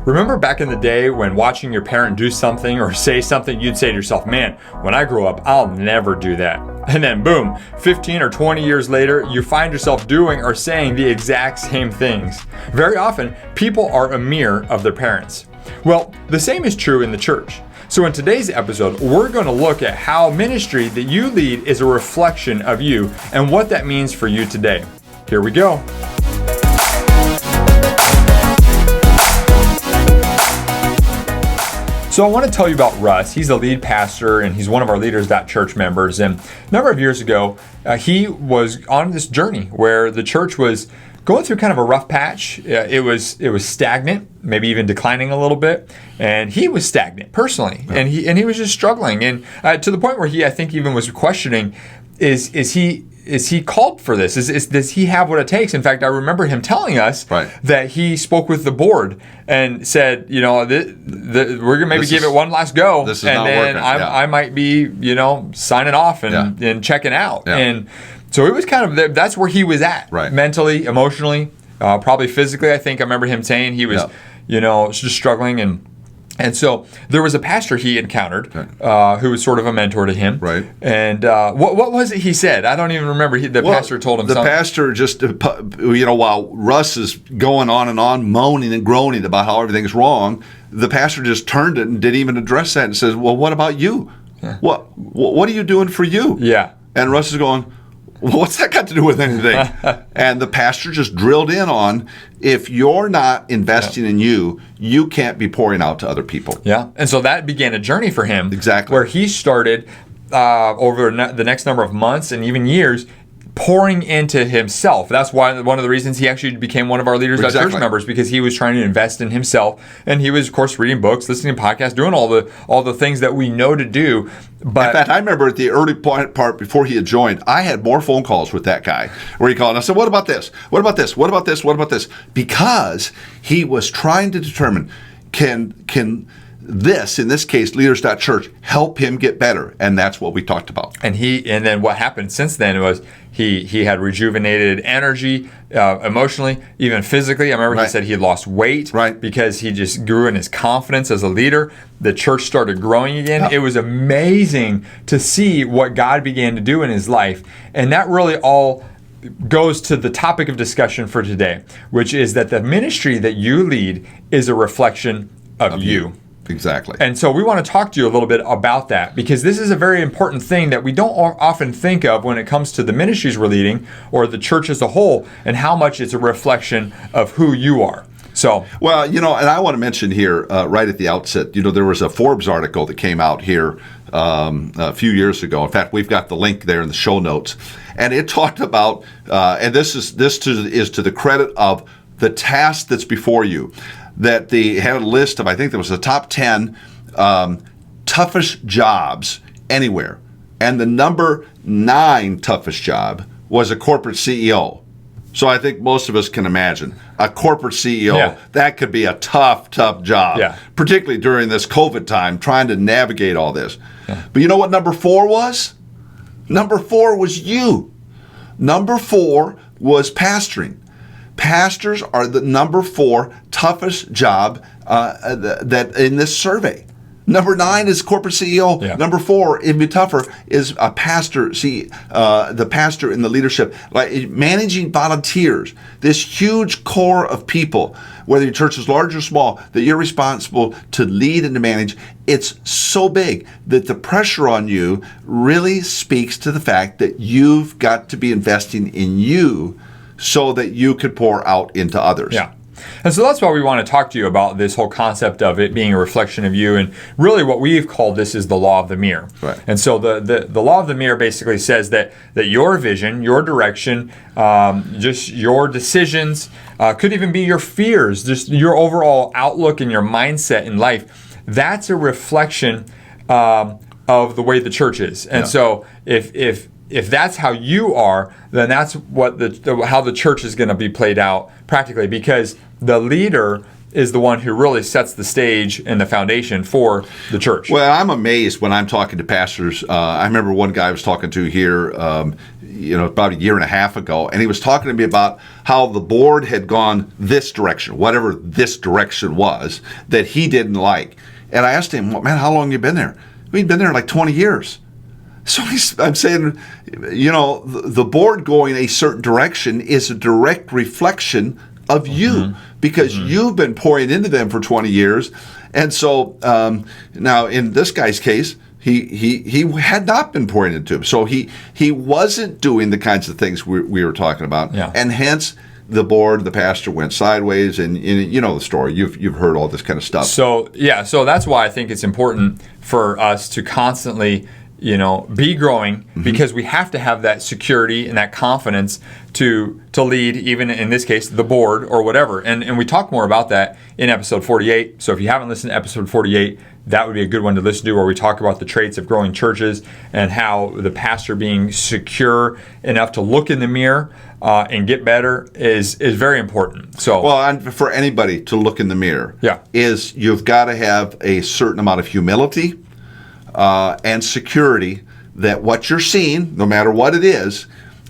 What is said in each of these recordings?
Remember back in the day when watching your parent do something or say something, you'd say to yourself, man, when I grow up, I'll never do that. And then boom, 15 or 20 years later, you find yourself doing or saying the exact same things. Very often, people are a mirror of their parents. Well, the same is true in the church. So in today's episode, we're going to look at how ministry that you lead is a reflection of you and what that means for you today. Here we go. So I want to tell you about Russ. He's the lead pastor and he's one of our Leaders.Church members. And a number of years ago, he was on this journey where the church was going through kind of a rough patch. It was stagnant, maybe even declining a little bit. And he was stagnant personally, and he was just struggling. And to the point where I think even was questioning, is he called for this? Does he have what it takes? In fact, I remember him telling us that he spoke with the board and said, we're gonna maybe give it one last go, and then I might be, signing off and checking out. Yeah. And so it was kind of that's where he was at, mentally, emotionally, probably physically. I think I remember him saying he was, just struggling And so there was a pastor he encountered who was sort of a mentor to him. Right. And what was it he said? I don't even remember. The pastor told him something. The pastor just, while Russ is going on and on, moaning and groaning about how everything's wrong, the pastor just turned it and didn't even address that and says, well, what about you? Yeah. What are you doing for you? Yeah. And Russ is going, what's that got to do with anything? And the pastor just drilled in on, if you're not investing in you, you can't be pouring out to other people. Yeah. And so that began a journey for him. Exactly. Where he started over the next number of months and even years pouring into himself. That's why one of the reasons he actually became one of our Leaders.Church members, because he was trying to invest in himself. And he was, of course, reading books, listening to podcasts, doing all the things that we know to do. But in fact, I remember at the early part before he had joined, I had more phone calls with that guy where he called and I said, what about this? What about this? What about this? What about this? Because he was trying to determine, can this, in this case, Leaders.Church, help him get better? And that's what we talked about. And then what happened since then was he had rejuvenated energy, emotionally, even physically. I remember he said he lost weight because he just grew in his confidence as a leader. The church started growing again. Yeah. It was amazing to see what God began to do in his life. And that really all goes to the topic of discussion for today, which is that the ministry that you lead is a reflection of you. Exactly. And so we want to talk to you a little bit about that, because this is a very important thing that we don't often think of when it comes to the ministries we're leading or the church as a whole, and how much it's a reflection of who you are. So, well, and I want to mention here right at the outset, there was a Forbes article that came out here a few years ago. In fact, we've got the link there in the show notes, and it talked about, and this is to the credit of the task that's before you, that they had a list of, I think there was the top 10 toughest jobs anywhere. And the number 9 toughest job was a corporate CEO. So I think most of us can imagine a corporate CEO, that could be a tough job, particularly during this COVID time, trying to navigate all this. Yeah. But you know what number 4 was? Number 4 was you. Number 4 was pastoring. Pastors are the number 4 toughest job that in this survey. Number 9 is corporate CEO. Yeah. Number 4, even tougher, is a pastor. The pastor in the leadership, like managing volunteers. This huge core of people, whether your church is large or small, that you're responsible to lead and to manage. It's so big that the pressure on you really speaks to the fact that you've got to be investing in you, so that you could pour out into others. Yeah. And so that's why we want to talk to you about this whole concept of it being a reflection of you. And really what we've called this is the law of the mirror. Right. And so the law of the mirror basically says that your vision, your direction, just your decisions, could even be your fears, just your overall outlook and your mindset in life, that's a reflection of the way the church is. And so if that's how you are, then that's what how the church is going to be played out practically, because the leader is the one who really sets the stage and the foundation for the church. Well, I'm amazed when I'm talking to pastors. I remember one guy I was talking to here, about a year and a half ago, and he was talking to me about how the board had gone this direction, whatever this direction was, that he didn't like. And I asked him, well, man, how long have you been there? We'd been there like 20 years. So I'm saying, the board going a certain direction is a direct reflection of you, because you've been pouring into them for 20 years. And so now in this guy's case, he had not been pouring into him. So he wasn't doing the kinds of things we were talking about. Yeah. And hence the board, the pastor went sideways, and you know the story. You've heard all this kind of stuff. So that's why I think it's important for us to constantly be growing, because we have to have that security and that confidence to lead, even in this case, the board or whatever. And we talk more about that in episode 48. So if you haven't listened to episode 48, that would be a good one to listen to, where we talk about the traits of growing churches and how the pastor being secure enough to look in the mirror and get better is very important. So, well, and for anybody to look in the mirror, is you've got to have a certain amount of humility and security that what you're seeing, no matter what it is,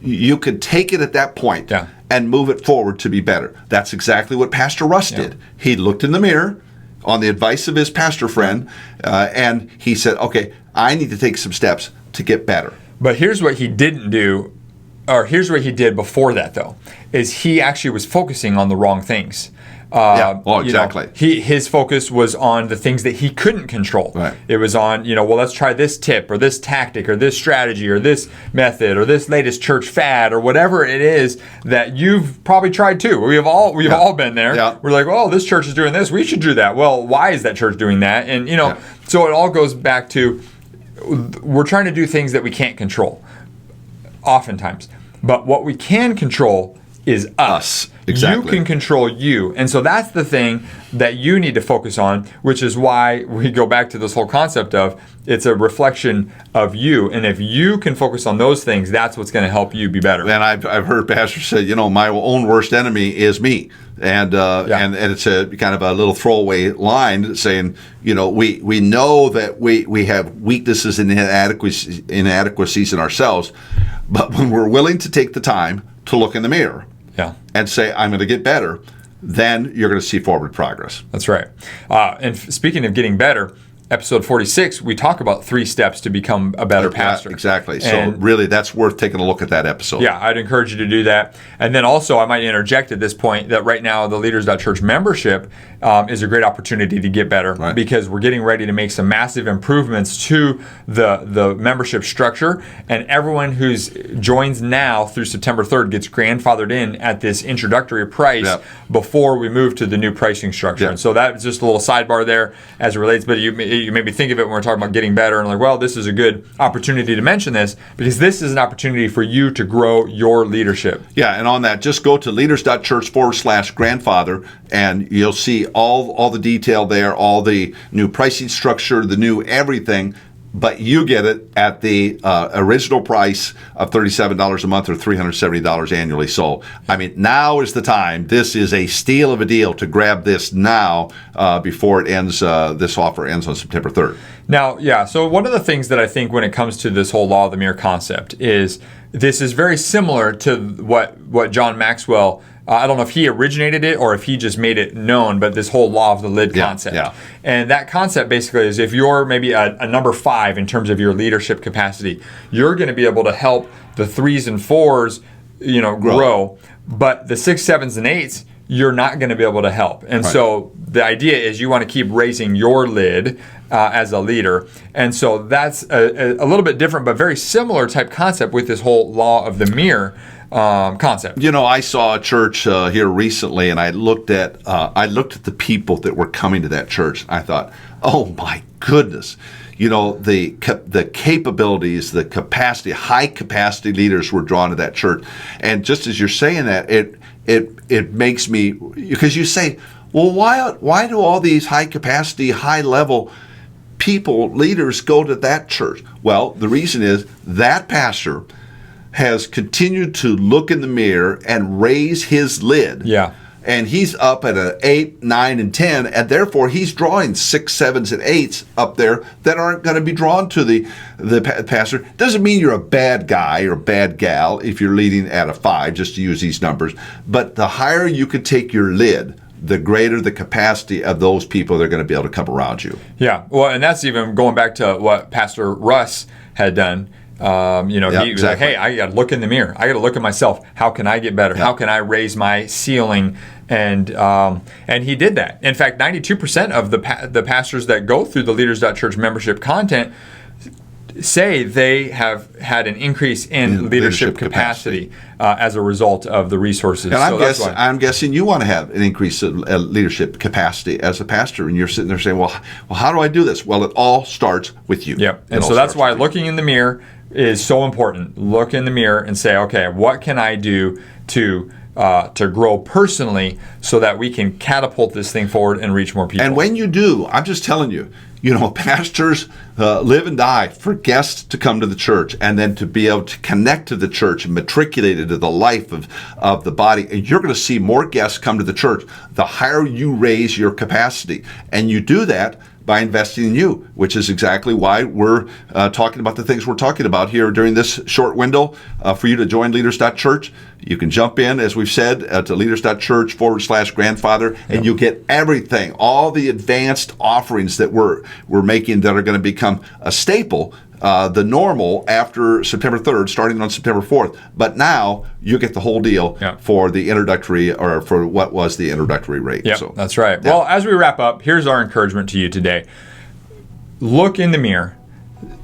you could take it at that point and move it forward to be better. That's exactly what Pastor Russ did. He looked in the mirror on the advice of his pastor friend, and he said, okay, I need to take some steps to get better. But here's what he didn't do, or here's what he did before that, though, is he actually was focusing on the wrong things. Exactly. His focus was on the things that he couldn't control. Right. It was on, let's try this tip or this tactic or this strategy or this method or this latest church fad or whatever it is that you've probably tried too. We've all been there. Yeah. We're like, oh, this church is doing this. We should do that. Well, why is that church doing that? And, so it all goes back to we're trying to do things that we can't control oftentimes. But what we can control is us. Exactly. You can control you. And so that's the thing that you need to focus on, which is why we go back to this whole concept of it's a reflection of you. And if you can focus on those things, that's what's going to help you be better. And I've heard pastors say, my own worst enemy is me. And it's a kind of a little throwaway line saying, we know that we have weaknesses and inadequacies in ourselves, but when we're willing to take the time to look in the mirror and say, I'm going to get better, then you're going to see forward progress. That's right. And speaking of getting better, episode 46, we talk about 3 steps to become a better pastor. Exactly. So really, that's worth taking a look at that episode. Yeah, I'd encourage you to do that. And then also, I might interject at this point that right now, the Leaders.Church membership is a great opportunity to get better, because we're getting ready to make some massive improvements to the membership structure. And everyone who joins now through September 3rd gets grandfathered in at this introductory price before we move to the new pricing structure. And so that's just a little sidebar there as it relates. But you made me think of it when we're talking about getting better, and like, well, this is a good opportunity to mention this, because this is an opportunity for you to grow your leadership. Yeah, and on that, just go to leaders.church/grandfather, and you'll see all the detail there, all the new pricing structure, the new everything. But you get it at the original price of $37 a month or $370 annually. So, now is the time. This is a steal of a deal to grab this now before it ends. This offer ends on September 3rd. Now, so one of the things that I think when it comes to this whole law of the mirror concept is this is very similar to what John Maxwell, I don't know if he originated it or if he just made it known, but this whole law of the lid concept. Yeah. And that concept basically is if you're maybe a number 5 in terms of your leadership capacity, you're going to be able to help the 3s and 4s, grow. But the 6, 7s, and 8s, you're not going to be able to help. And so the idea is you want to keep raising your lid as a leader. And so that's a little bit different, but very similar type concept with this whole law of the mirror concept. I saw a church here recently, and I looked at the people that were coming to that church. I thought, oh my goodness, the capabilities, the capacity, high capacity leaders were drawn to that church. And just as you're saying that, it makes me, because you say, well, why do all these high capacity, high level leaders go to that church? Well, the reason is that pastor has continued to look in the mirror and raise his lid and he's up at an 8, 9, and 10, and therefore he's drawing 6, 7s, and 8s up there that aren't going to be drawn to the pastor. Doesn't mean you're a bad guy or bad gal if you're leading at a 5, just to use these numbers. But the higher you could take your lid, the greater the capacity of those people that are going to be able to come around you. Yeah, well, and that's even going back to what Pastor Russ had done. He was like, hey, I got to look in the mirror. I got to look at myself. How can I get better? How can I raise my ceiling? And he did that. In fact, 92% of the pastors that go through the Leaders.Church membership content say they have had an increase in leadership capacity as a result of the resources. And I'm guessing you want to have an increase in leadership capacity as a pastor, and you're sitting there saying, well, how do I do this? Well, it all starts with you. Yeah, and so that's why looking in the mirror is so important. Look in the mirror and say, okay, what can I do to grow personally so that we can catapult this thing forward and reach more people? And when you do, I'm just telling you, pastors live and die for guests to come to the church and then to be able to connect to the church and matriculate into the life of the body. And you're going to see more guests come to the church the higher you raise your capacity. And you do that by investing in you, which is exactly why we're talking about the things we're talking about here during this short window for you to join Leaders.Church. You can jump in, as we've said, to Leaders.Church/grandfather, and you'll get everything, all the advanced offerings that we're making that are going to become a staple, the normal after September 3rd, starting on September 4th. But now you get the whole deal for the introductory, or for what was the introductory rate. Yeah, so, that's right. Yeah. Well, as we wrap up, here's our encouragement to you today. Look in the mirror.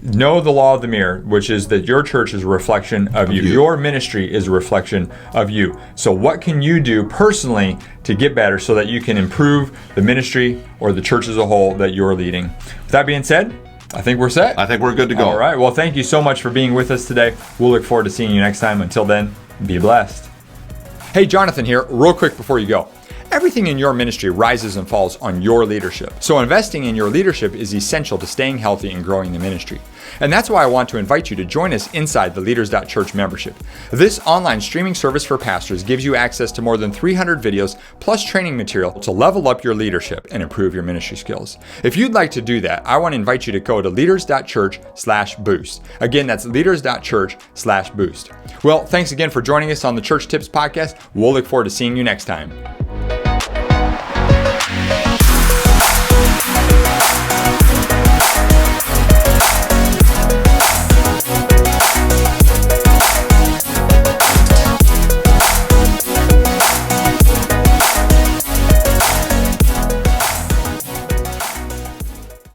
Know the law of the mirror, which is that your church is a reflection of you. Your ministry is a reflection of you. So what can you do personally to get better so that you can improve the ministry or the church as a whole that you're leading? With that being said, I think we're set. I think we're good to go. All right. Well, thank you so much for being with us today. We'll look forward to seeing you next time. Until then, be blessed. Hey, Jonathan here. Real quick before you go. Everything in your ministry rises and falls on your leadership. So investing in your leadership is essential to staying healthy and growing the ministry. And that's why I want to invite you to join us inside the Leaders.Church membership. This online streaming service for pastors gives you access to more than 300 videos plus training material to level up your leadership and improve your ministry skills. If you'd like to do that, I want to invite you to go to Leaders.Church/boost. Again, that's Leaders.Church/boost. Well, thanks again for joining us on the Church Tips Podcast. We'll look forward to seeing you next time.